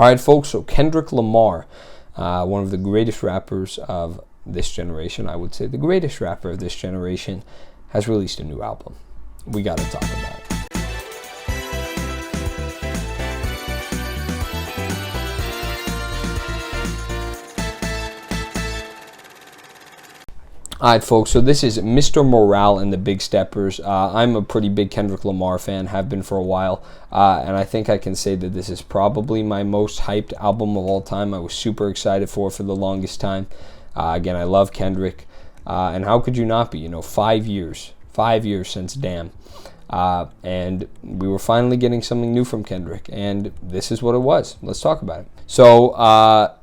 All right, folks, so Kendrick Lamar, one of the greatest rappers of this generation, I would say the greatest rapper of this generation, has released a new album. We got to talk about it. Alright, folks, so this is Mr. Morale and the Big Steppers. I'm a pretty big Kendrick Lamar fan, have been for a while, and I think I can say that this is probably my most hyped album of all time. I was super excited for the longest time. Again, I love Kendrick, and how could you not be? 5 years since Damn. And we were finally getting something new from Kendrick, and this is what it was. Let's talk about it. So,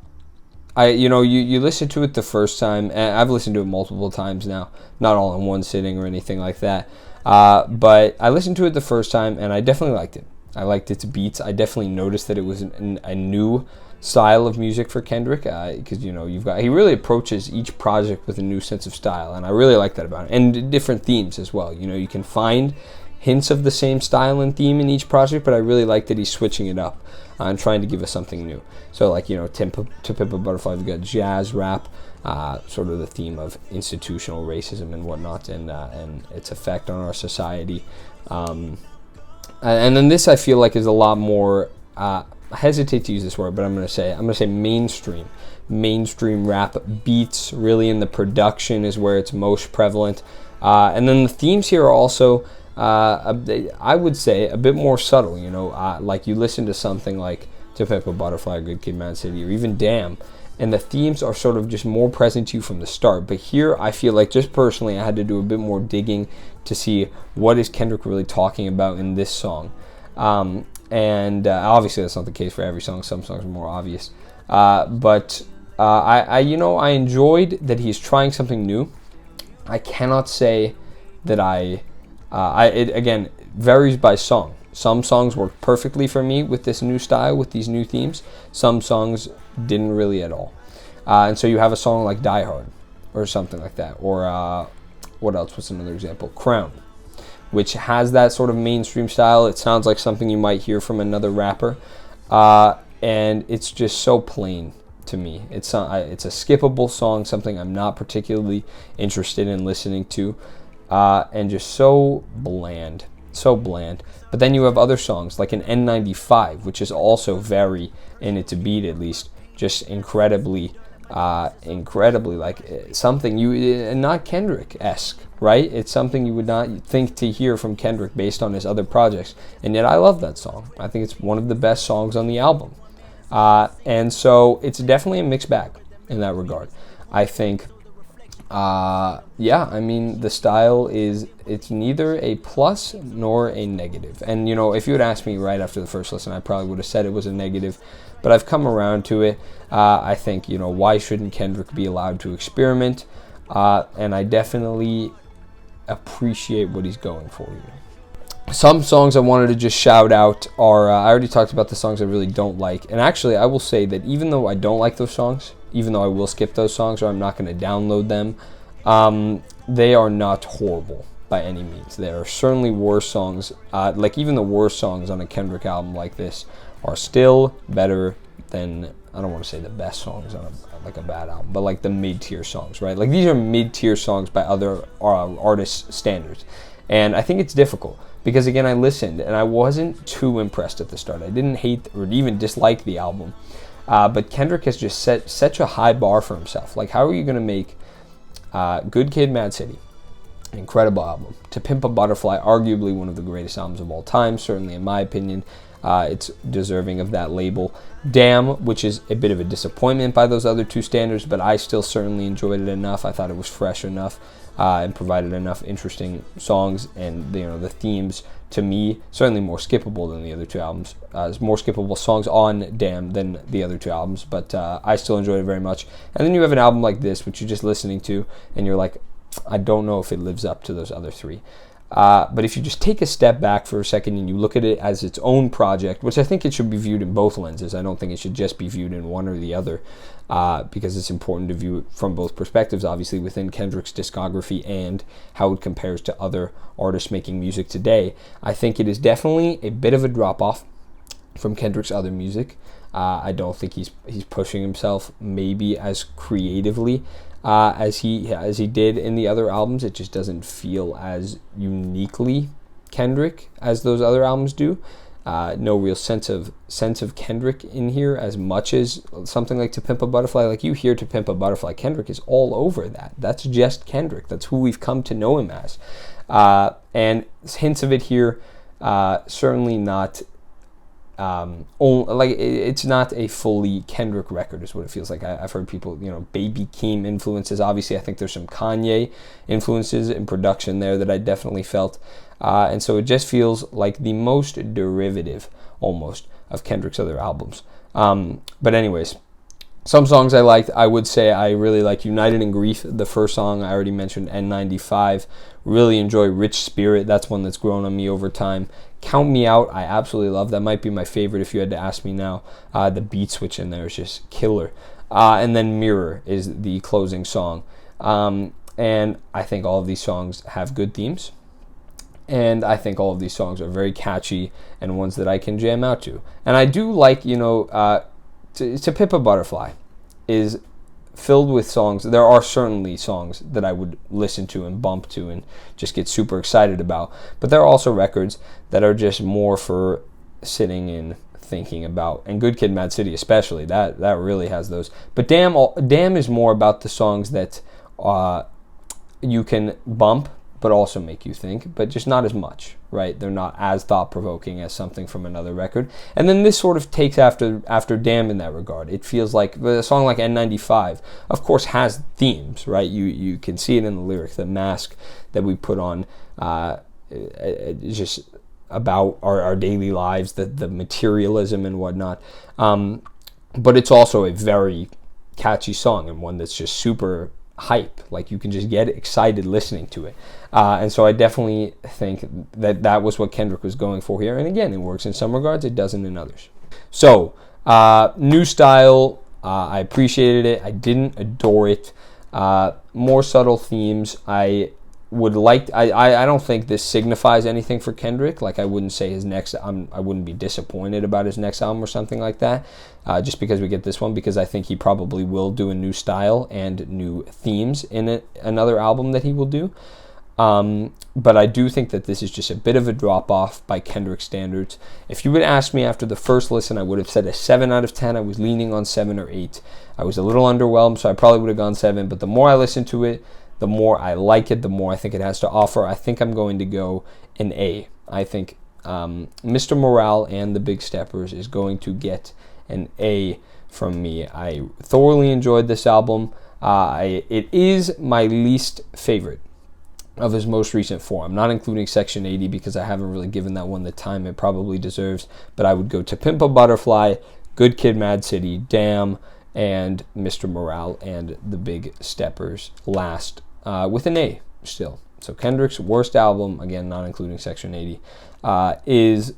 you listen to it the first time, and I've listened to it multiple times now, not all in one sitting or anything like that, but I listened to it the first time, and I definitely liked it. I liked its beats. I definitely noticed that it was a new style of music for Kendrick, because, he really approaches each project with a new sense of style, and I really like that about it, and different themes as well. You can find hints of the same style and theme in each project, but I really like that he's switching it up and trying to give us something new. So, To Pimp a Butterfly, we've got jazz rap, sort of the theme of institutional racism and whatnot, and its effect on our society. And then this, I feel like, is a lot more. I hesitate to use this word, but I'm gonna say mainstream rap beats. Really, in the production is where it's most prevalent. And then the themes here are also, I would say, a bit more subtle. Like you listen to something like To Pimp a Butterfly, Good Kid, Mad City, or even Damn, and the themes are sort of just more present to you from the start. But here, I feel like, just personally, I had to do a bit more digging to see what is Kendrick really talking about in this song. And obviously, that's not the case for every song. Some songs are more obvious. But I enjoyed that he's trying something new. I cannot say that it again varies by song. Some songs work perfectly for me with this new style, with these new themes. Some songs didn't really at all. And so you have a song like Die Hard or something like that. Or what else? What's another example? Crown, which has that sort of mainstream style. It sounds like something you might hear from another rapper. And it's just so plain to me. It's a skippable song, something I'm not particularly interested in listening to. And just so bland. But then you have other songs like an N95, which is also very, in its beat at least, just incredibly like something not Kendrick-esque, right? It's something you would not think to hear from Kendrick based on his other projects, and yet I love that song. I think it's one of the best songs on the album, and so it's definitely a mixed bag in that regard. I think, the style it's neither a plus nor a negative. And, if you had asked me right after the first listen, I probably would have said it was a negative, but I've come around to it. I think, why shouldn't Kendrick be allowed to experiment? And I definitely appreciate what he's going for here. Some songs I wanted to just shout out are, I already talked about the songs I really don't like. And actually, I will say that even though I don't like those songs, even though I will skip those songs or I'm not going to download them, they are not horrible by any means. There are certainly worse songs, like even the worst songs on a Kendrick album like this are still better than, I don't want to say the best songs on a bad album, but like the mid-tier songs, right? Like these are mid-tier songs by other artists' standards. And I think it's difficult because, again, I listened and I wasn't too impressed at the start. I didn't hate or even dislike the album. But Kendrick has just set such a high bar for himself. Like, how are you going to make Good Kid, Mad City, an incredible album, To Pimp a Butterfly, arguably one of the greatest albums of all time, certainly in my opinion, it's deserving of that label. Damn, which is a bit of a disappointment by those other two standards, but I still certainly enjoyed it enough. I thought it was fresh enough and provided enough interesting songs, and the themes, to me, certainly more skippable than the other two albums. There's more skippable songs on Damn than the other two albums, but I still enjoyed it very much. And then you have an album like this, which you're just listening to, and you're like, I don't know if it lives up to those other three. But if you just take a step back for a second and you look at it as its own project, which I think it should be viewed in both lenses. I don't think it should just be viewed in one or the other, because it's important to view it from both perspectives, obviously, within Kendrick's discography and how it compares to other artists making music today. I think it is definitely a bit of a drop-off. from Kendrick's other music. I don't think he's pushing himself maybe as creatively as he did in the other albums. It just doesn't feel as uniquely Kendrick as those other albums do. No real sense of Kendrick in here as much as something like To Pimp a Butterfly. Like, you hear To Pimp a Butterfly, Kendrick is all over that. That's just Kendrick. That's who we've come to know him as. And hints of it here, certainly not. It's not a fully Kendrick record is what it feels like. I've heard people, Baby Keem influences. Obviously, I think there's some Kanye influences in production there that I definitely felt. And so it just feels like the most derivative, almost, of Kendrick's other albums. But anyways, some songs I liked. I would say I really like United in Grief, the first song. I already mentioned N95. Really enjoy Rich Spirit. That's one that's grown on me over time. Count Me Out, I absolutely love. That might be my favorite if you had to ask me now. The beat switch in there is just killer. And then Mirror is the closing song. And I think all of these songs have good themes. And I think all of these songs are very catchy and ones that I can jam out to. And I do like, To Pimp a Butterfly is filled with songs. There are certainly songs that I would listen to and bump to and just get super excited about. But there are also records that are just more for sitting and thinking about. And Good Kid, Mad City especially, that really has those. But Damn is more about the songs that you can bump but also make you think, but just not as much, right? They're not as thought-provoking as something from another record. And then this sort of takes after Damn in that regard. It feels like a song like N95, of course, has themes, right? You can see it in the lyric, the mask that we put on, just about our daily lives, the materialism and whatnot. But it's also a very catchy song and one that's just super hype. Like, you can just get excited listening to it. And so I definitely think that was what Kendrick was going for here. And again, it works in some regards, it doesn't in others. So, new style, I appreciated it. I didn't adore it. More subtle themes. I don't think this signifies anything for Kendrick. Like, I wouldn't say his next, I wouldn't be disappointed about his next album or something like that, just because we get this one, because I think he probably will do a new style and new themes in another album that he will do. But I do think that this is just a bit of a drop-off by Kendrick standards. If you would ask me after the first listen, I would have said a 7 out of 10. I was leaning on 7 or 8. I was a little underwhelmed, so I probably would have gone 7. But the more I listen to it, the more I like it, the more I think it has to offer. I think I'm going to go an A. I think Mr. Morale and the Big Steppers is going to get an A from me. I thoroughly enjoyed this album. It is my least favorite of his most recent 4. I'm not including Section 80 because I haven't really given that one the time it probably deserves. But I would go To Pimp a Butterfly, Good Kid, Mad City, Damn, and Mr. Morale and the Big Steppers last, with an A still. So Kendrick's worst album, again not including Section 80, is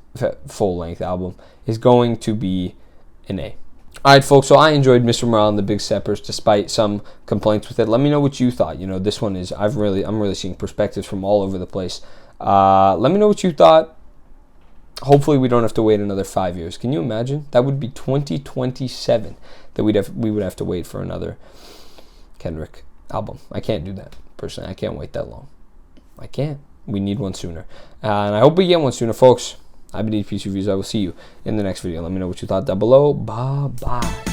full-length album, is going to be an A. Alright, folks, so I enjoyed Mr. Morale and the Big Steppers despite some complaints with it. Let me know what you thought. This one is, I'm really seeing perspectives from all over the place. Let me know what you thought. Hopefully we don't have to wait another 5 years. Can you imagine? That would be 2027 that we would have to wait for another Kendrick album. I can't do that, personally. I can't wait that long. I can't. We need one sooner. And I hope we get one sooner, folks. I've been DPC Reviews. I will see you in the next video. Let me know what you thought down below. Bye-bye.